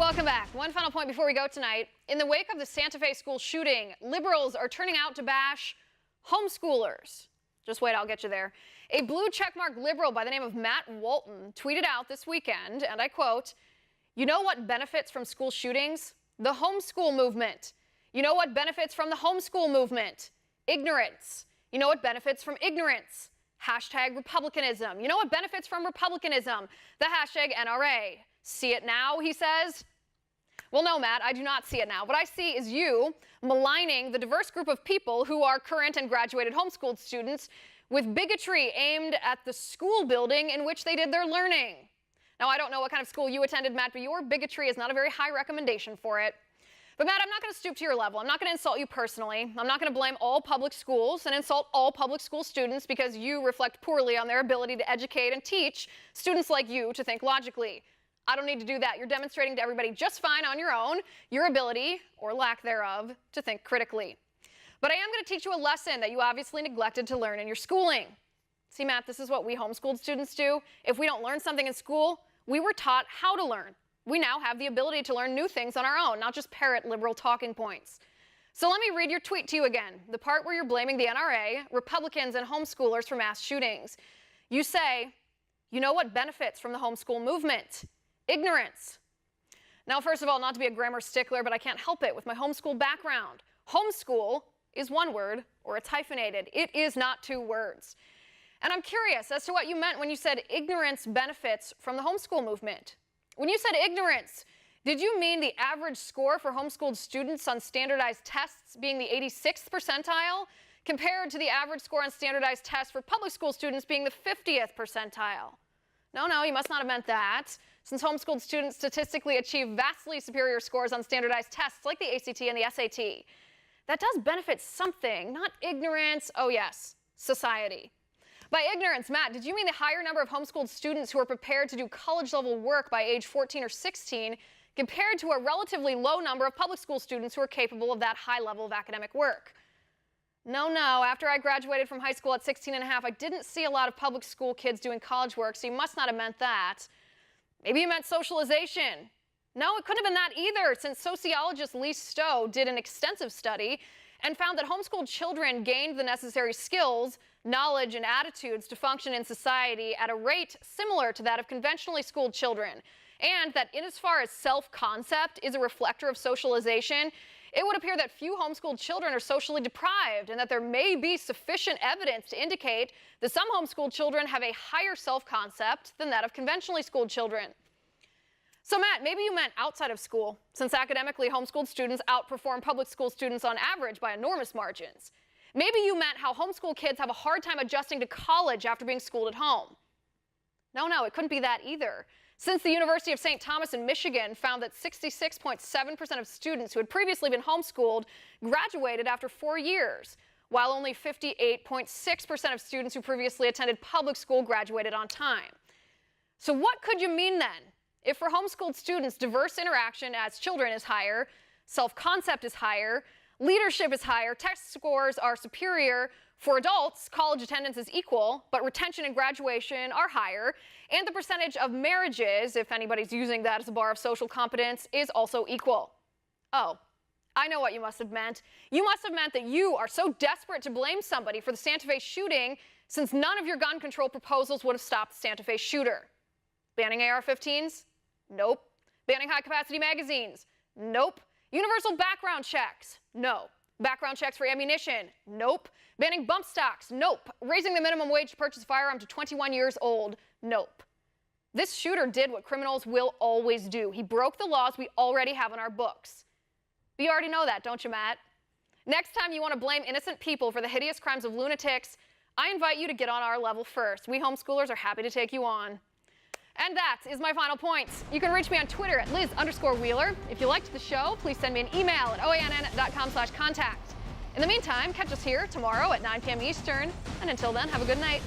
Welcome back. One final point before we go tonight. In the wake of the Santa Fe school shooting, liberals are turning out to bash homeschoolers. Just wait, I'll get you there. A blue checkmark liberal by the name of Matt Walton tweeted out this weekend, and I quote, "You know what benefits from school shootings? The homeschool movement. You know what benefits from the homeschool movement? Ignorance. You know what benefits from ignorance? Hashtag Republicanism. You know what benefits from Republicanism? The hashtag NRA. See it now," he says. Well, no, Matt, I do not see it now. What I see is you maligning the diverse group of people who are current and graduated homeschooled students with bigotry aimed at the school building in which they did their learning. Now, I don't know what kind of school you attended, Matt, but your bigotry is not a very high recommendation for it. But, Matt, I'm not going to stoop to your level. I'm not going to insult you personally. I'm not going to blame all public schools and insult all public school students because you reflect poorly on their ability to educate and teach students like you to think logically. I don't need to do that. You're demonstrating to everybody just fine on your own your ability, or lack thereof, to think critically. But I am going to teach you a lesson that you obviously neglected to learn in your schooling. See, Matt, this is what we homeschooled students do. If we don't learn something in school, we were taught how to learn. We now have the ability to learn new things on our own, not just parrot liberal talking points. So let me read your tweet to you again, the part where you're blaming the NRA, Republicans, and homeschoolers for mass shootings. You say, "You know what benefits from the homeschool movement? Ignorance." Now, first of all, not to be a grammar stickler, but I can't help it with my homeschool background. Homeschool is one word, or it's hyphenated. It is not two words. And I'm curious as to what you meant when you said ignorance benefits from the homeschool movement. When you said ignorance, did you mean the average score for homeschooled students on standardized tests being the 86th percentile, compared to the average score on standardized tests for public school students being the 50th percentile? No, you must not have meant that, since homeschooled students statistically achieve vastly superior scores on standardized tests like the ACT and the SAT. That does benefit something, not ignorance. Oh yes, society. By ignorance, Matt, did you mean the higher number of homeschooled students who are prepared to do college-level work by age 14 or 16 compared to a relatively low number of public school students who are capable of that high level of academic work? No, after I graduated from high school at 16 and a half, I didn't see a lot of public school kids doing college work, so you must not have meant that. Maybe you meant socialization. No, it couldn't have been that either, since sociologist Lee Stowe did an extensive study and found that homeschooled children gained the necessary skills, knowledge, and attitudes to function in society at a rate similar to that of conventionally schooled children, and that in as far as self-concept is a reflector of socialization, it would appear that few homeschooled children are socially deprived, and that there may be sufficient evidence to indicate that some homeschooled children have a higher self-concept than that of conventionally schooled children. So, Matt, maybe you meant outside of school, since academically homeschooled students outperform public school students on average by enormous margins. Maybe you meant how homeschool kids have a hard time adjusting to college after being schooled at home. No, it couldn't be that either, since the University of St. Thomas in Michigan found that 66.7% of students who had previously been homeschooled graduated after 4 years, while only 58.6% of students who previously attended public school graduated on time. So what could you mean then? If for homeschooled students, diverse interaction as children is higher, self-concept is higher, leadership is higher, test scores are superior, for adults, college attendance is equal, but retention and graduation are higher, and the percentage of marriages, if anybody's using that as a bar of social competence, is also equal. Oh, I know what you must have meant. You must have meant that you are so desperate to blame somebody for the Santa Fe shooting, since none of your gun control proposals would have stopped the Santa Fe shooter. Banning AR-15s? Nope. Banning high-capacity magazines? Nope. Universal background checks? No. Background checks for ammunition? Nope. Banning bump stocks? Nope. Raising the minimum wage to purchase a firearm to 21 years old? Nope. This shooter did what criminals will always do. He broke the laws we already have on our books. But you already know that, don't you, Matt? Next time you want to blame innocent people for the hideous crimes of lunatics, I invite you to get on our level first. We homeschoolers are happy to take you on. And that is my final point. You can reach me on Twitter at Liz_Wheeler. If you liked the show, please send me an email at oann.com/contact. In the meantime, catch us here tomorrow at 9 p.m. Eastern. And until then, have a good night.